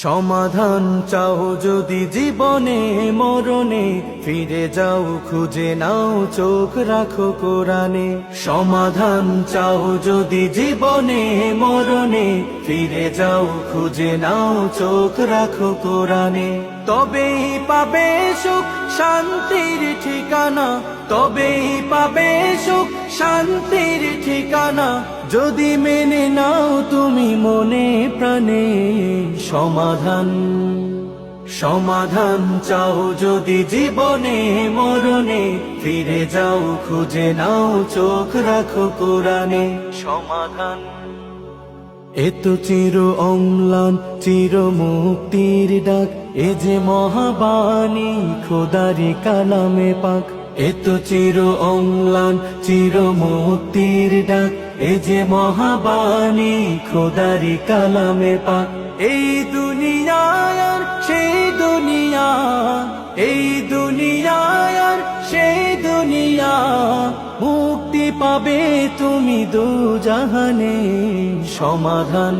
সমাধান চাও যদি জীবনে মরণে, ফিরে যাও খুঁজে নাও চোখ রাখো কোরআনে। সমাধান চাও যদি জীবনে মরণে, ফিরে যাও খুঁজে নাও চোখ রাখো কোরআনে। তবেই পাবে সুখ শান্তির ঠিকানা, তবেই পাবে সুখ শান্তির ঠিকানা, যদি মেনে নাও তুমি মনে প্রাণে। সমাধান সমাধান চাও যদি জীবনে মরণে, ফিরে যাও খুঁজে নাও চোখ রাখো কোরআনে। সমাধান এত চির অম্লান চির মুক্তির ডাক, এ যে মহাবাণী খোদারি কালামে পাক। এত চির অম্লান চির মুক্তির ডাক, এ যে মহাবাণী খোদারি কালামে পাক। এই দুনিয়ায় আর সেই দুনিয়া, এই দুনিয়ায় আর সেই দুনিয়া, মুক্তি পাবে তুমি দু জাহানে। সমাধান